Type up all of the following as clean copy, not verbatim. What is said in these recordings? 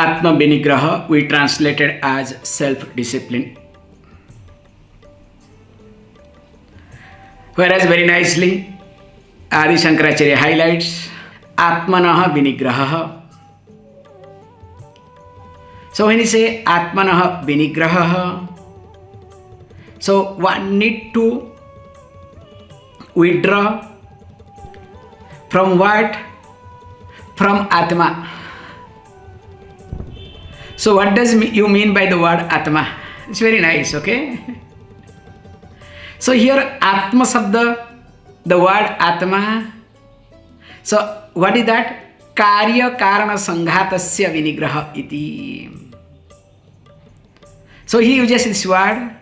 Atma Vinigraha we translated as self-discipline. Whereas very nicely, Adi Shankaracharya highlights Atmanaha Vinigraha. So when you say Atmanaha Vinigraha, so one need to withdraw from what? From Atma. So what does you mean by the word Atma? It's very nice, okay? So here Atma Sabda, the word Atma. So what is that? Karya Karana Sanghatasya Vinigraha iti. So he uses this word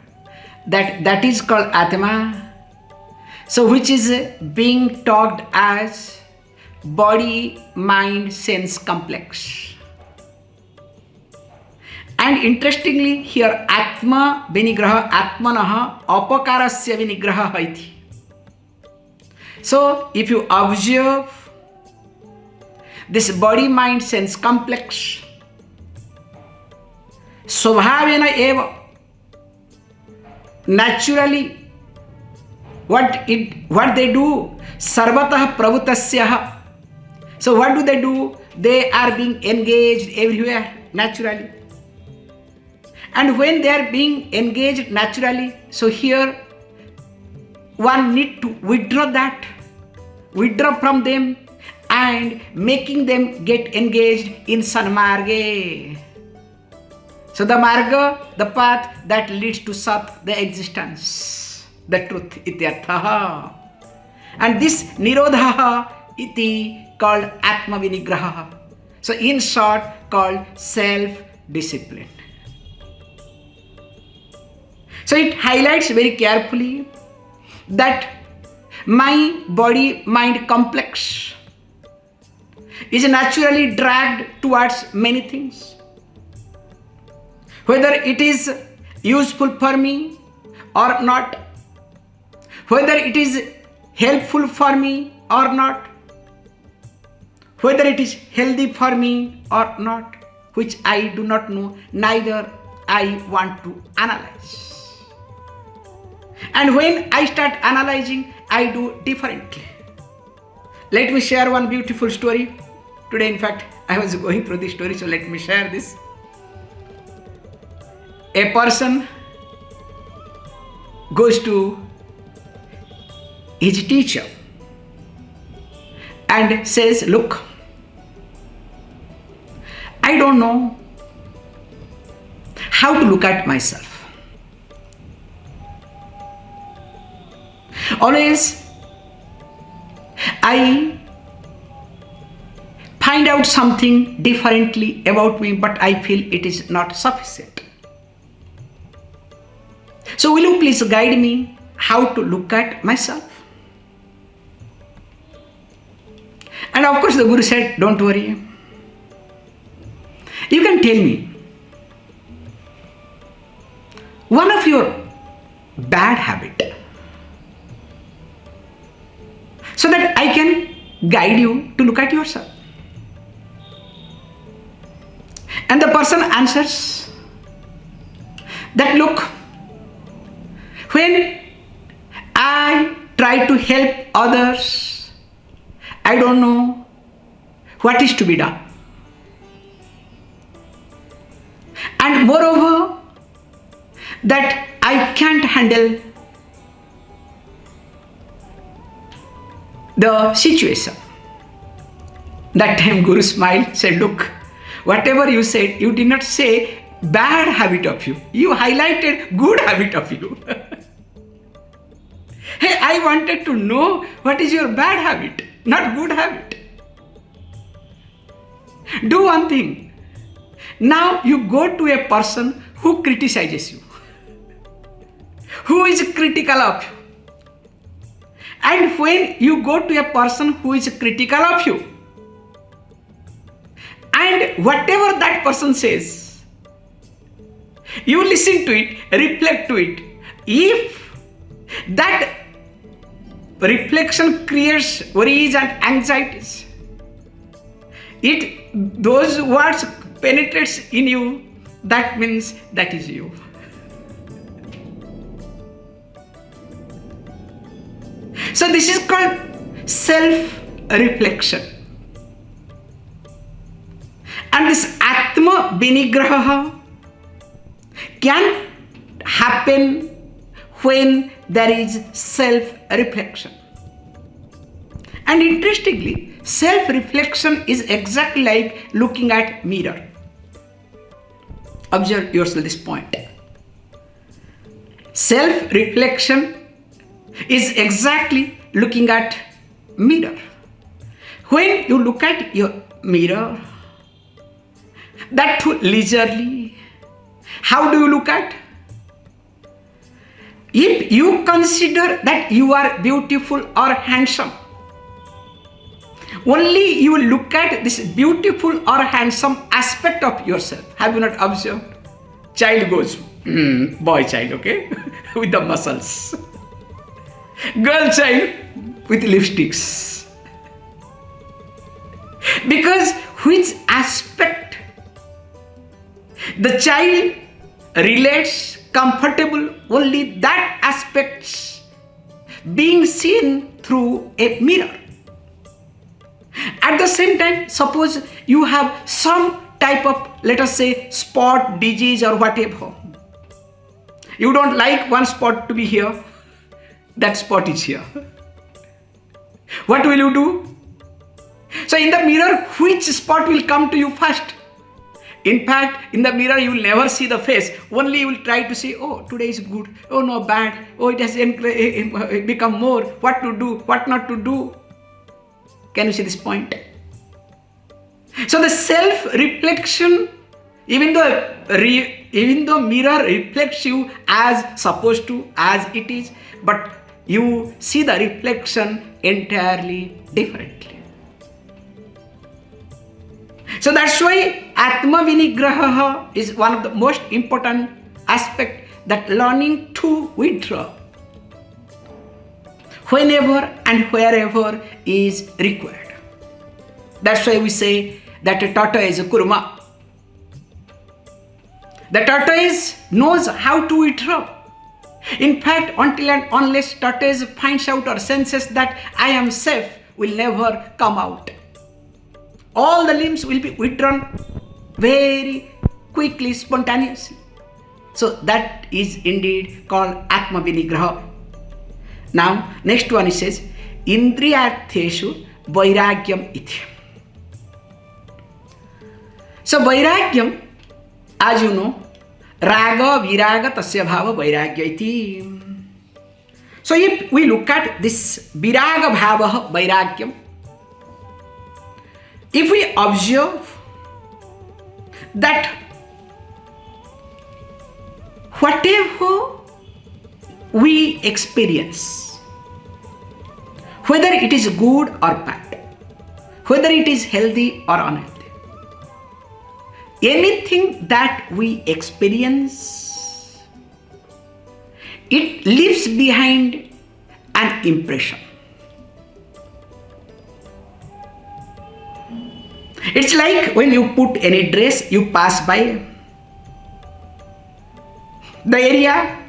that is called Atma. So which is being talked as body, mind, sense complex. And interestingly here Atma Vinigraha Atmanaha Apakarasya Vinigraha iti. So if you observe this body, mind, sense complex, Swabhavena eva, naturally, what they do, Sarvatah Pravutasyah. So what do they do? They are being engaged everywhere naturally. And when they are being engaged naturally, so here one need to withdraw from them and making them get engaged in Sanmarga. So the marga, the path that leads to Sat, the existence, the truth, ityarthaha. And this nirodhaha iti called Atma Vinigraha. So in short called self-discipline. So it highlights very carefully that my body-mind complex is naturally dragged towards many things. Whether it is useful for me or not, whether it is helpful for me or not, whether it is healthy for me or not, which I do not know, neither I want to analyze. And when I start analyzing, I do differently. Let me share one beautiful story. Today, in fact, I was going through this story, so let me share this. A person goes to his teacher and says, look, I don't know how to look at myself. Always I find out something differently about me, but I feel it is not sufficient. So will you please guide me how to look at myself? And of course the Guru said, don't worry. You can tell me one of your bad habit so that I can guide you to look at yourself. And the person answers that, look, when I try to help others, I don't know what is to be done. And moreover, that I can't handle the situation. That time Guru smiled, said, look, whatever you said, you did not say bad habit of you. You highlighted good habit of you. Hey, I wanted to know what is your bad habit, not good habit. Do one thing. Now you go to a person who criticizes you, who is critical of you. And when you go to a person who is critical of you, and whatever that person says, you listen to it, reflect to it. If that reflection creates worries and anxieties, those words penetrates in you, that means that is you. So this is called self-reflection. And this Atma Vinigraha can happen when there is self-reflection. And interestingly, self-reflection is exactly like looking at mirror. Observe yourself this point. Self-reflection is exactly looking at mirror. When you look at your mirror, that too leisurely, how do you look at? If you consider that you are beautiful or handsome, only you look at this beautiful or handsome aspect of yourself. Have you not observed? Child goes, boy child, okay, with the muscles. Girl child with lipsticks. Because which aspect the child relates comfortable, only that aspect being seen through a mirror. At the same time, suppose you have some type of, let us say, spot, disease or whatever. You don't like one spot to be here, that spot is here. What will you do? So in the mirror, which spot will come to you first? In fact, in the mirror, you will never see the face. Only you will try to say, oh, today is good. Oh, no, bad. Oh, it has become more. What to do, what not to do. Can you see this point? So the self-reflection, even though mirror reflects you as supposed to, as it is, but you see the reflection entirely differently. So that's why Atma Vinigraha is one of the most important aspects, that learning to withdraw whenever and wherever is required. That's why we say that a tortoise is a kurma. The tortoise knows how to withdraw. In fact, until and unless tortoise finds out or senses that I am safe, will never come out. All the limbs will be withdrawn very quickly, spontaneously. So that is indeed called Atma Vinigraha. Now, next one, it says, Indriyartheshu Vairagyam iti. So, Vairagyam, as you know, Raga Viraga Tasya Bhava Vairagya iti. So, if we look at this Viraga Bhava Vairagyam, if we observe that whatever we experience, whether it is good or bad, whether it is healthy or unhealthy, anything that we experience, it leaves behind an impression. It's like when you put any dress, you pass by the area,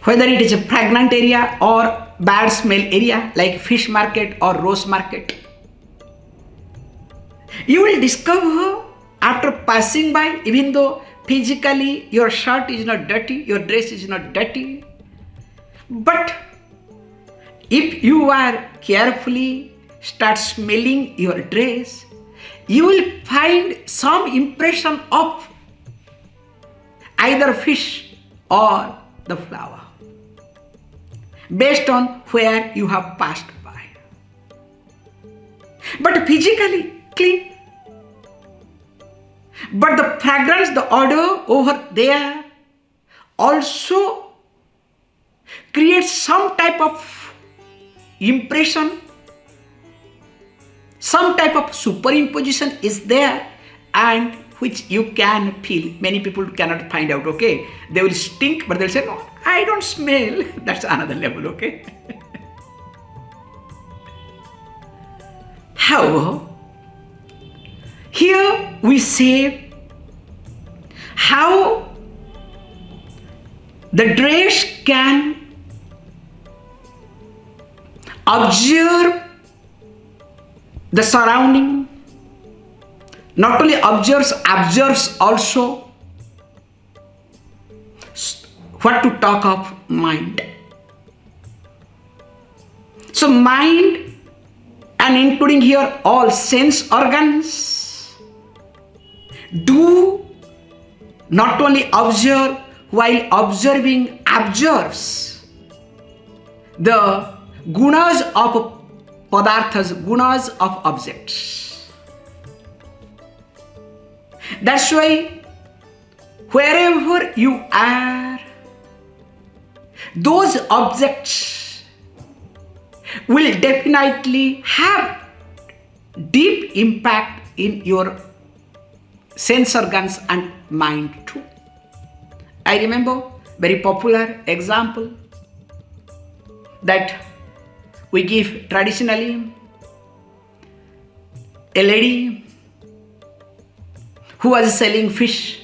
whether it is a pregnant area or bad smell area like fish market or rose market. You will discover after passing by, even though physically your shirt is not dirty, your dress is not dirty, but if you are carefully start smelling your dress, you will find some impression of either fish or the flower based on where you have passed by. But physically clean. But the fragrance, the odor over there also creates some type of impression, some type of superimposition is there, and which you can feel. Many people cannot find out, okay? They will stink, but they'll say, no, I don't smell. That's another level, okay? However, here we say how the dress can observe the surrounding, not only observes also. What to talk of mind? So mind, and including here all sense organs, do not only observe, while observing observes the gunas of padarthas, gunas of objects. That's why wherever you are, those objects will definitely have deep impact in your sense organs and mind too. I remember very popular example that we give traditionally. A lady who was selling fish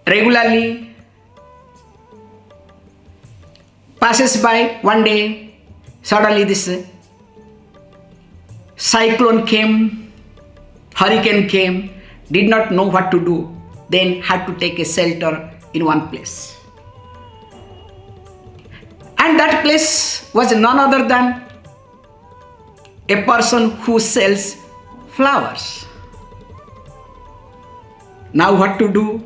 regularly passes by. One day, suddenly this cyclone came, hurricane came, did not know what to do, then had to take a shelter in one place. And that place was none other than a person who sells flowers. Now what to do?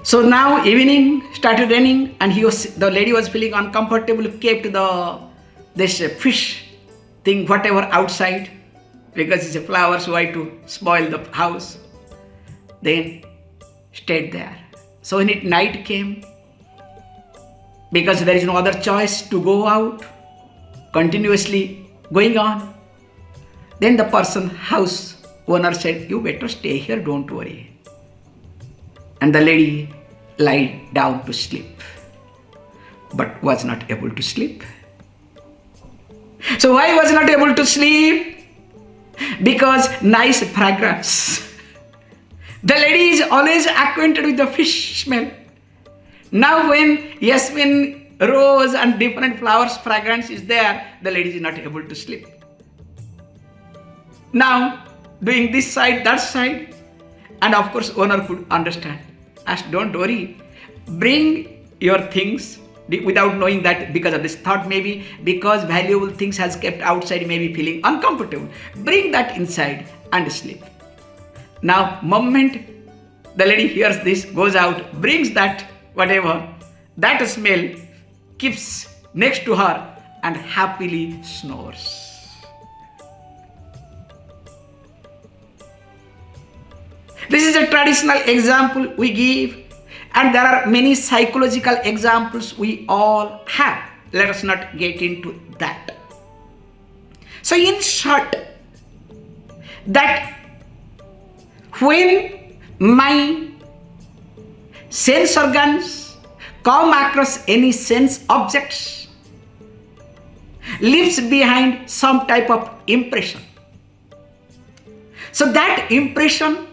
So now evening started raining, and the lady was feeling uncomfortable, kept this fish thing, whatever, outside, because it's a flower, so why to spoil the house? Then stayed there. So when night came, because there is no other choice to go out, continuously going on, then the house owner said, "You better stay here, don't worry." And the lady lied down to sleep, but was not able to sleep. So why was not able to sleep? Because nice fragrance. The lady is always acquainted with the fish smell. Now when jasmine, rose and different flowers fragrance is there, the lady is not able to sleep. Now doing this side, that side, and of course owner could understand. Asked, "Don't worry, bring your things," without knowing that, because of this thought, maybe because valuable things has kept outside, maybe feeling uncomfortable. Bring that inside and sleep. Now moment the lady hears this, goes out, brings that whatever, that smell, keeps next to her and happily snores. This is a traditional example we give, and there are many psychological examples we all have. Let us not get into that. So in short, that when my sense organs come across any sense objects, leaves behind some type of impression. So that impression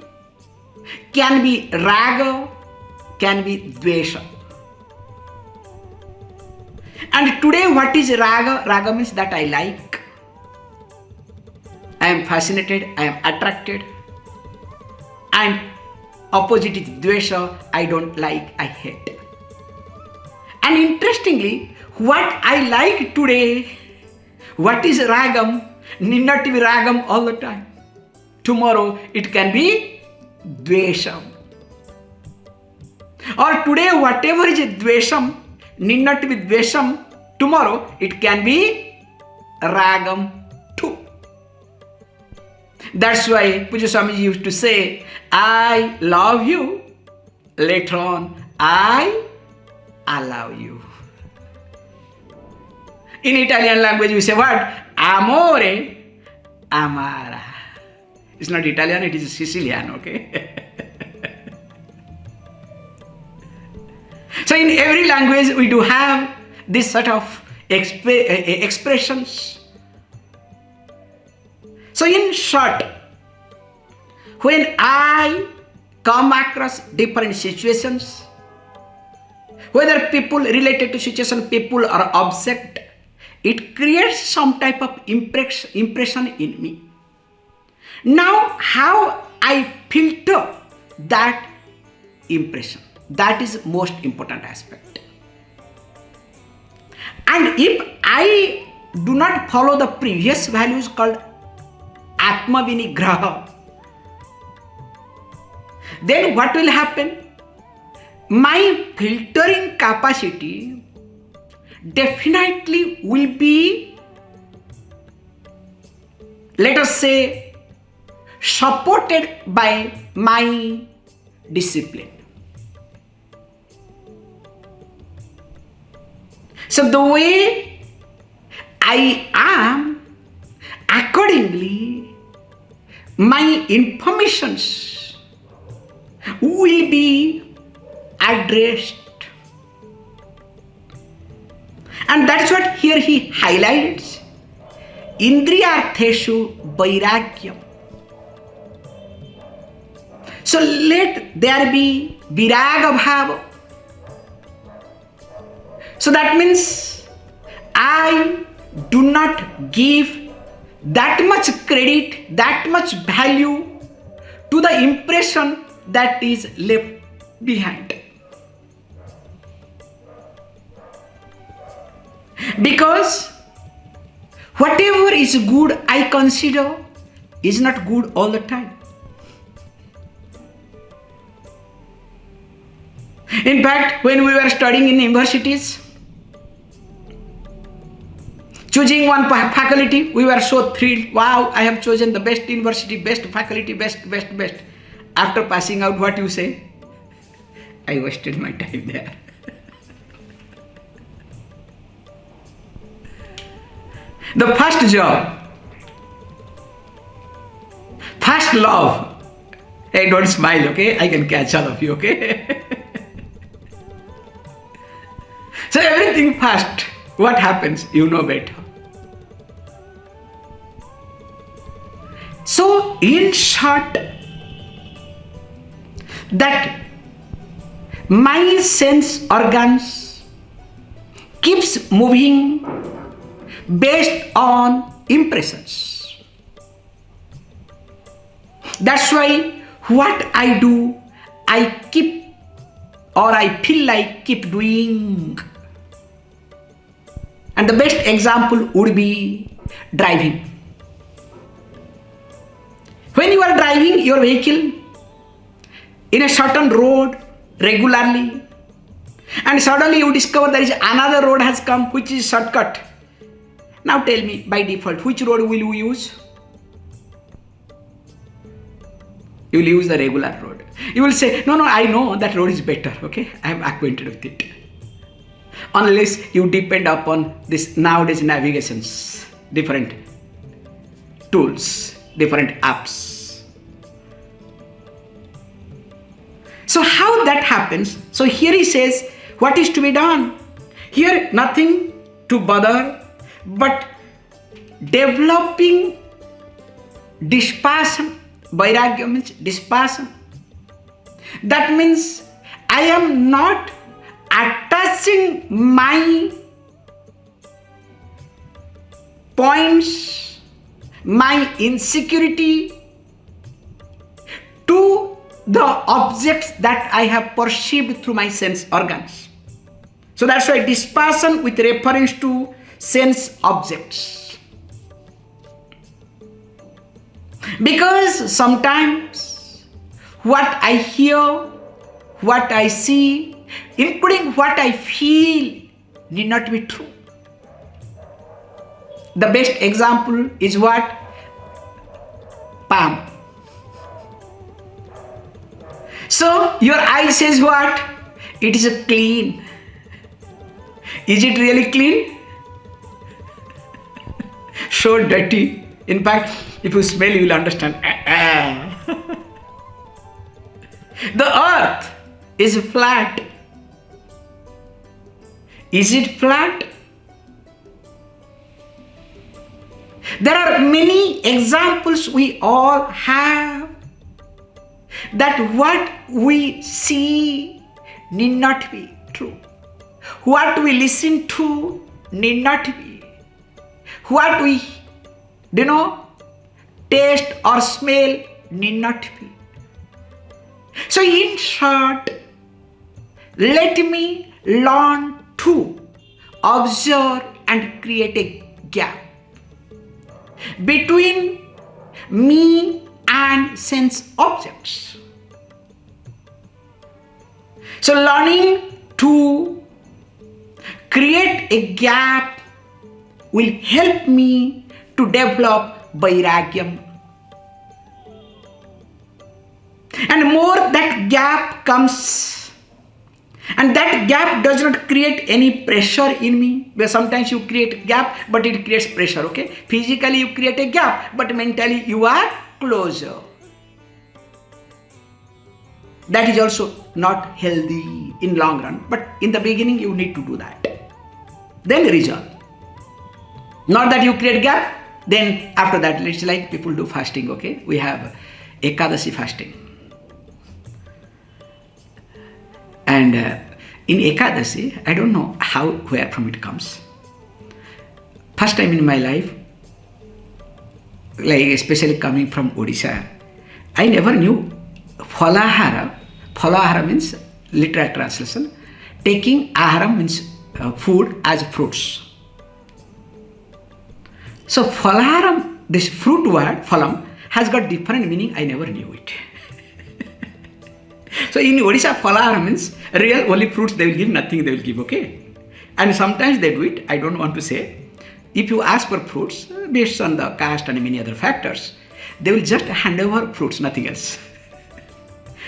can be raga, can be dvesha. And today what is raga? Raga means that I like, I am fascinated, I am attracted. And opposite is dvesha, I don't like, I hate. And interestingly, what I like today, what is ragam, need not be ragam all the time. Tomorrow it can be dvesham. Or today whatever is dvesham need not be dvesham. Tomorrow it can be ragam too. That's why Puja Swamiji used to say, "I love you." Later on, "I allow you." In Italian language we say what? Amore amara. It's not Italian, it is Sicilian, okay? So in every language we do have this sort of expressions. So in short, when I come across different situations, whether people related to situation, people or object, it creates some type of impression in me. Now, how I filter that impression, that is most important aspect. And if I do not follow the previous values called Atma Vinigraha, then what will happen? My filtering capacity definitely will be, let us say, supported by my discipline. So the way I am, accordingly, my informations will be addressed. And that's what here he highlights. Indriyartheshu vairagyam. So let there be viraga bhava. So that means I do not give that much credit, that much value to the impression that is left behind. Because whatever is good, I consider is not good all the time. In fact, when we were studying in universities, choosing one faculty, we were so thrilled. Wow, I have chosen the best university, best faculty, best. After passing out, what you say? I wasted my time there. The first job, first love. Hey, don't smile, okay? I can catch all of you, okay? So everything first. What happens? You know better. So in short, that my sense organs keeps moving based on impressions. That's why what I do, I keep, or I feel like keep doing. And the best example would be driving. When you are driving your vehicle in a certain road regularly, and suddenly you discover there is another road has come which is shortcut. Now tell me, by default, which road will you use? You will use the regular road. You will say, no, I know that road is better, okay? I am acquainted with it. Unless you depend upon this nowadays navigations, different tools, different apps. So how that happens? So here he says, what is to be done? Here nothing to bother, but developing dispassion. Vairagya means dispassion. That means I am not attaching my points, my insecurity to the objects that I have perceived through my sense organs. So that's why dispassion with reference to sense objects. Because sometimes what I hear, what I see, including what I feel, need not be true. The best example is what? Palm. So your eye says what? It is clean. Is it really clean? So dirty. In fact, if you smell, you will understand. The earth is flat. Is it flat? There are many examples we all have that what we see need not be true. What we listen to need not be. What we, taste or smell need not be. So in short, let me learn to observe and create a gap between me and sense objects. So learning to create a gap will help me to develop vairagyam. And more that gap comes, and that gap does not create any pressure in me, where sometimes you create gap but it creates pressure, okay? Physically you create a gap but mentally you are closer. That is also not healthy in long run, but in the beginning you need to do that. Then resolve. Not that you create gap, then after that it's like people do fasting, okay? We have Ekadasi fasting. And in Ekadasi, I don't know where from it comes. First time in my life, like especially coming from Odisha, I never knew Phalahara. Phalahara means, literal translation, taking ahara means food as fruits. So Phalahara, this fruit word, phalam, has got different meaning. I never knew it. So in Odisha, Phalahara means real only fruits they will give, nothing they will give, okay? And sometimes they do it, I don't want to say. If you ask for fruits, based on the caste and many other factors, they will just hand over fruits, nothing else.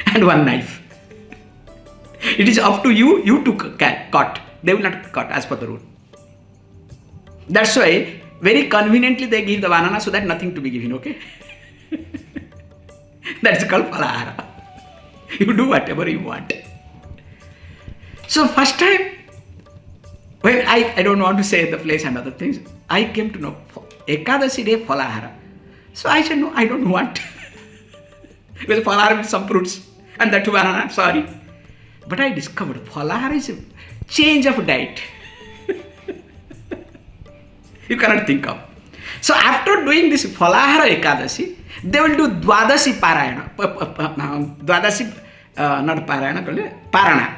And one knife. It is up to you to cut. They will not cut as per the rule. That's why very conveniently they give the banana so that nothing to be given, okay? That's called Phalahara. You do whatever you want. So first time, when I don't want to say the place and other things, I came to know Ekadasi day Phalahara. So I said, no, I don't want. Because Phalahara with some fruits and that too banana, sorry. But I discovered Phalahara is a change of diet. You cannot think of. So after doing this Phalahara Ekadasi, they will do Dwadasi Parayana. Dwadasi, not Parayana, Parana.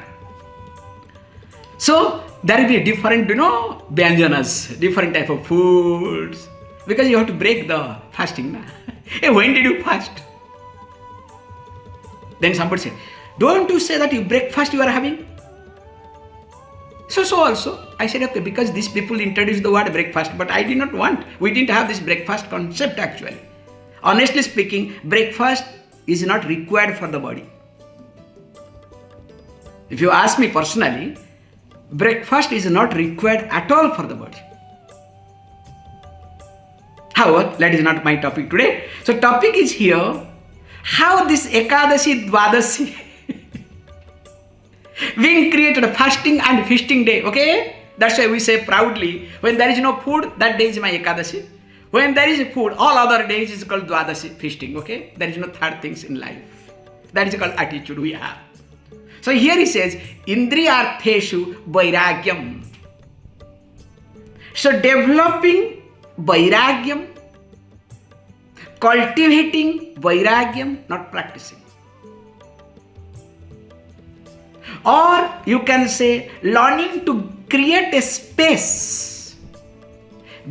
So there will be different, vyanjanas, different type of foods. Because you have to break the fasting. Hey, when did you fast? Then somebody said, don't you say that you breakfast you are having? So also, I said, okay, because these people introduced the word breakfast, but I did not want. We didn't have this breakfast concept actually. Honestly speaking, breakfast is not required for the body. If you ask me personally, breakfast is not required at all for the body. However, that is not my topic today. So topic is here, how this Ekadasi, Dwadasi being created a fasting and feasting day, okay? That's why we say proudly, when there is no food, that day is my Ekadasi. When there is food, all other days is called Dwadasi, feasting, okay? There is no third things in life. That is called attitude we have. So here he says, Indriyartheshu vairagyam. So developing vairagyam, cultivating vairagyam, not practicing. Or you can say learning to create a space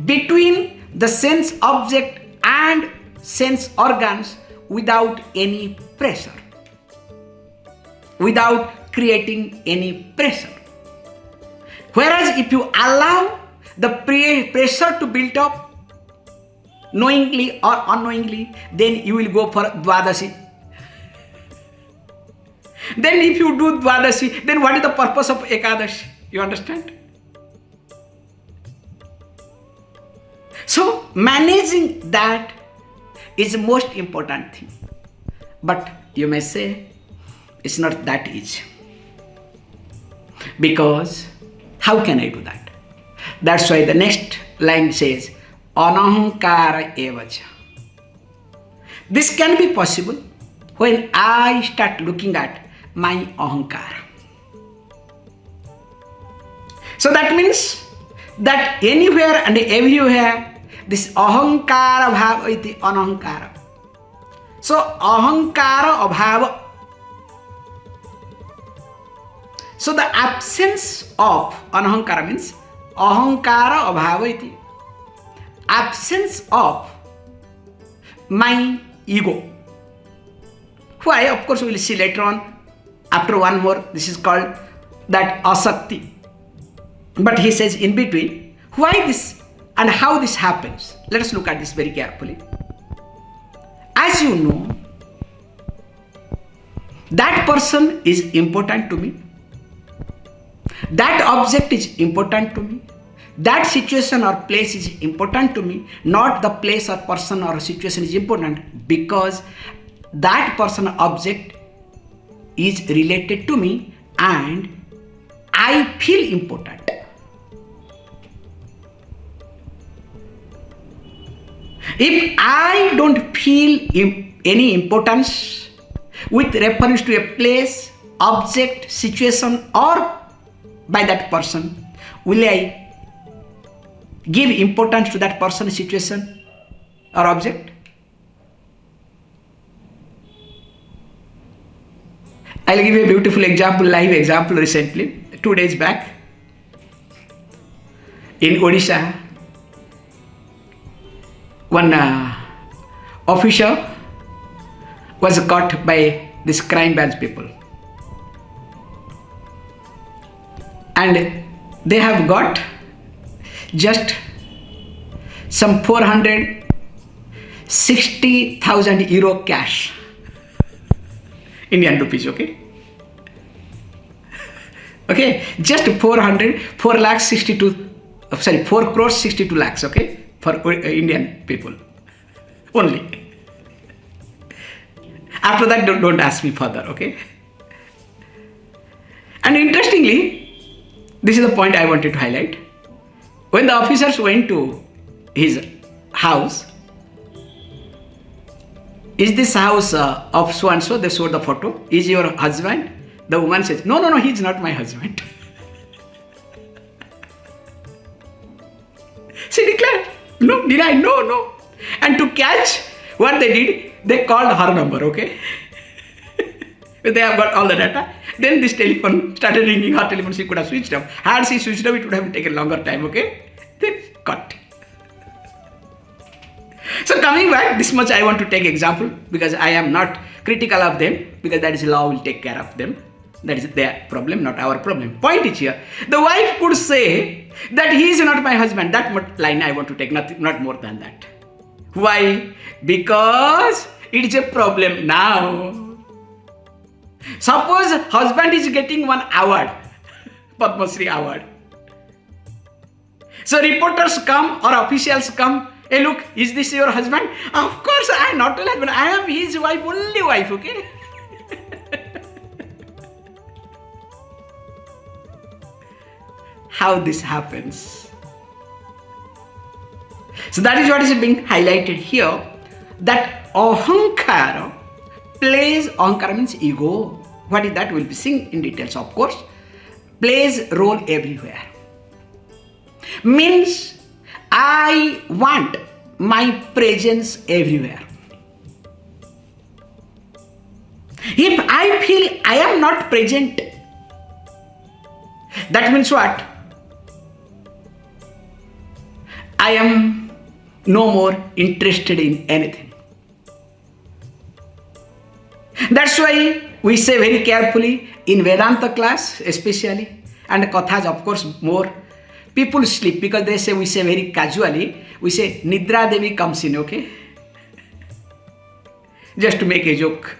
between the sense object and sense organs without any pressure, without creating any pressure. Whereas if you allow the pressure to build up knowingly or unknowingly, then you will go for Dwadasi. Then if you do Dwadasi, then what is the purpose of Ekadashi? You understand? So managing that is the most important thing. But you may say, it's not that easy. Because how can I do that? That's why the next line says, Anahankara evacha. This can be possible when I start looking at my ahankara. So that means that anywhere and everywhere this ahankara bhava iti anahankara. So ahankara abhava. So the absence of anahankara means ahankara abhava iti. Absence of my ego. Why? Of course we will see later on. After one more, this is called that asakti. But he says in between, why this and how this happens. Let us look at this very carefully. As you know, that person is important to me. That object is important to me. That situation or place is important to me. Not the place or person or situation is important, because that person or object is related to me and I feel important. If I don't feel any importance with reference to a place, object, situation or by that person, will I give importance to that person, situation or object? I'll give you a beautiful example, live example recently, 2 days back. In Odisha, one officer was caught by this crime branch people. And they have got just some 460,000 euro cash. Indian rupees, okay? Okay, just 4 crores 62 lakhs, okay? For Indian people only. After that, don't ask me further, okay? And interestingly, this is the point I wanted to highlight. When the officers went to his house, is this house of so and so? They showed the photo. Is your husband? The woman says, no, he's not my husband. She declared, no, denied, no. And to catch what they did, they called her number, okay? They have got all the data. Then this telephone started ringing, her telephone, she could have switched off. Had she switched off, it would have taken longer time, okay? Then cut. So coming back, this much I want to take example because I am not critical of them, because that is law will take care of them. That is their problem, not our problem. Point is here. The wife could say that he is not my husband. That line I want to take, not more than that. Why? Because it is a problem now. Suppose husband is getting one award, Padma Shri award. So reporters come or officials come, hey look, is this your husband? Of course I am not a husband, I am his wife, only wife, okay? How this happens? So that is what is being highlighted here, that ahankara means ego. What is that? We'll be seeing in details, of course. Plays role everywhere. Means I want my presence everywhere. If I feel I am not present, that means what? I am no more interested in anything. That's why we say very carefully in Vedanta class especially, and Kathas of course more, people sleep because we say very casually, we say Nidra Devi comes in, okay? Just to make a joke.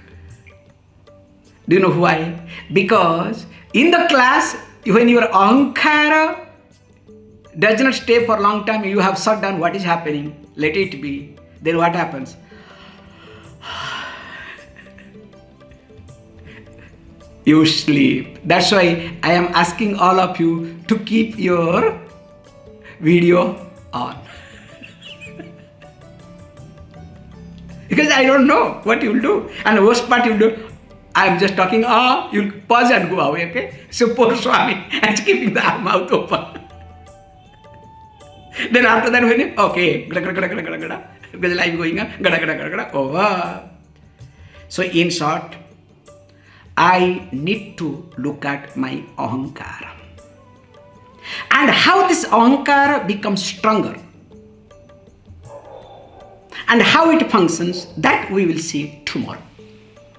Do you know why? Because in the class, when your ahankara does not stay for a long time, you have shut down what is happening, let it be. Then what happens? You sleep. That's why I am asking all of you to keep your video on. Because I don't know what you'll do. And the worst part you'll do, I'm just talking, you'll pause and go away, okay? So poor Swami is keeping the mouth open. Then after that, when okay, because life going on, over. So in short, I need to look at my ahankara. And how this ahankara becomes stronger. And how it functions, that we will see tomorrow.